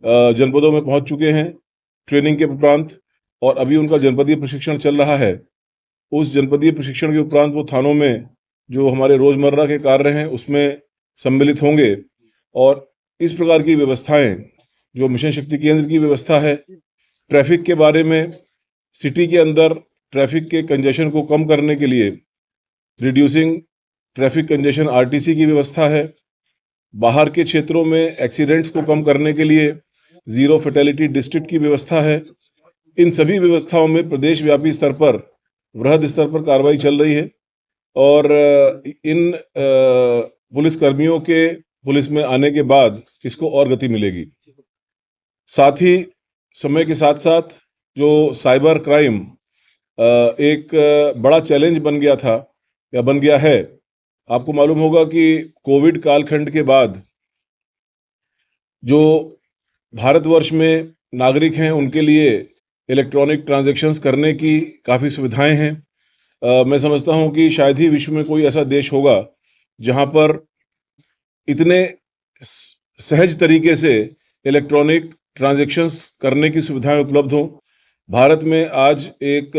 जनपदों में पहुंच चुके हैं ट्रेनिंग के उपरांत, और अभी उनका जनपदीय प्रशिक्षण चल रहा है। उस जनपदीय प्रशिक्षण के उपरांत वो थानों में जो हमारे रोजमर्रा के कार्य हैं उसमें सम्मिलित होंगे, और इस प्रकार की व्यवस्थाएं जो मिशन शक्ति केंद्र की व्यवस्था है, ट्रैफिक के बारे में सिटी के अंदर ट्रैफिक के कंजेशन को कम करने के लिए रिड्यूसिंग ट्रैफिक कंजेशन आरटीसी की व्यवस्था है। बाहर के क्षेत्रों में एक्सीडेंट्स को कम करने के लिए जीरो फैटेलिटी डिस्ट्रिक्ट की व्यवस्था है। इन सभी व्यवस्थाओं में प्रदेश व्यापी स्तर पर वृहद स्तर पर कार्रवाई चल रही है, और इन पुलिस कर्मियों के पुलिस में आने के बाद इसको और गति मिलेगी। साथ ही समय के साथ साथ जो साइबर क्राइम एक बड़ा चैलेंज बन गया था या बन गया है। आपको मालूम होगा कि कोविड कालखंड के बाद जो भारतवर्ष में नागरिक हैं उनके लिए इलेक्ट्रॉनिक ट्रांजैक्शंस करने की काफ़ी सुविधाएं हैं। मैं समझता हूं कि शायद ही विश्व में कोई ऐसा देश होगा जहां पर इतने सहज तरीके से इलेक्ट्रॉनिक ट्रांजैक्शंस करने की सुविधाएं उपलब्ध हों। भारत में आज एक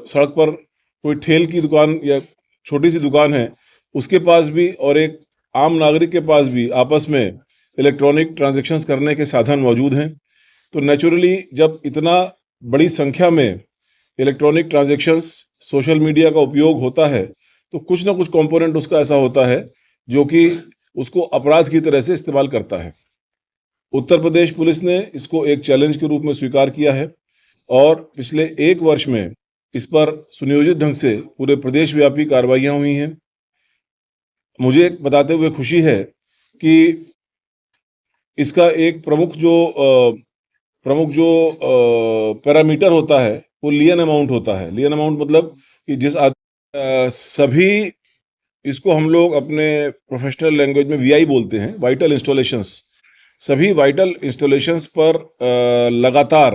सड़क पर कोई ठेल की दुकान या छोटी सी दुकान है, उसके पास भी और एक आम नागरिक के पास भी आपस में इलेक्ट्रॉनिक ट्रांजैक्शंस करने के साधन मौजूद हैं। तो नेचुरली जब इतना बड़ी संख्या में इलेक्ट्रॉनिक ट्रांजैक्शंस सोशल मीडिया का उपयोग होता है, तो कुछ ना कुछ कंपोनेंट उसका ऐसा होता है जो कि उसको अपराध की तरह से इस्तेमाल करता है। उत्तर प्रदेश पुलिस ने इसको एक चैलेंज के रूप में स्वीकार किया है, और पिछले 1 वर्ष में इस पर सुनियोजित ढंग से पूरे प्रदेश व्यापी कार्रवाइयां हुई हैं। मुझे बताते हुए खुशी है कि इसका एक प्रमुख जो पैरामीटर होता है वो लियन अमाउंट होता है। लियन अमाउंट मतलब कि सभी, इसको हम लोग अपने प्रोफेशनल लैंग्वेज में वीआई बोलते हैं, वाइटल इंस्टॉलेशंस। सभी वाइटल इंस्टॉलेशंस पर लगातार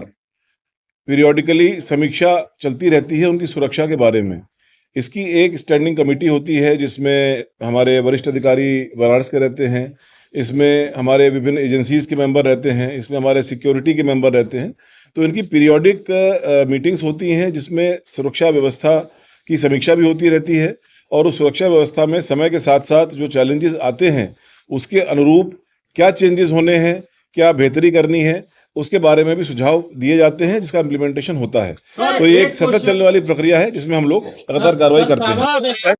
पीरियोडिकली समीक्षा चलती रहती है उनकी सुरक्षा के बारे में। इसकी एक स्टैंडिंग कमेटी होती है जिसमें हमारे वरिष्ठ अधिकारी बनारस के रहते हैं, इसमें हमारे विभिन्न एजेंसीज के मेंबर रहते हैं, इसमें हमारे सिक्योरिटी के मेंबर रहते हैं। तो इनकी पीरियोडिक मीटिंग्स होती हैं जिसमें सुरक्षा व्यवस्था की समीक्षा भी होती रहती है, और उस सुरक्षा व्यवस्था में समय के साथ साथ जो चैलेंजेस आते हैं उसके अनुरूप क्या चेंजेस होने हैं, क्या बेहतरी करनी है, उसके बारे में भी सुझाव दिए जाते हैं, जिसका इम्प्लीमेंटेशन होता है। तो ये एक सतत चलने वाली प्रक्रिया है जिसमें हम लोग लगातार कार्रवाई करते हैं।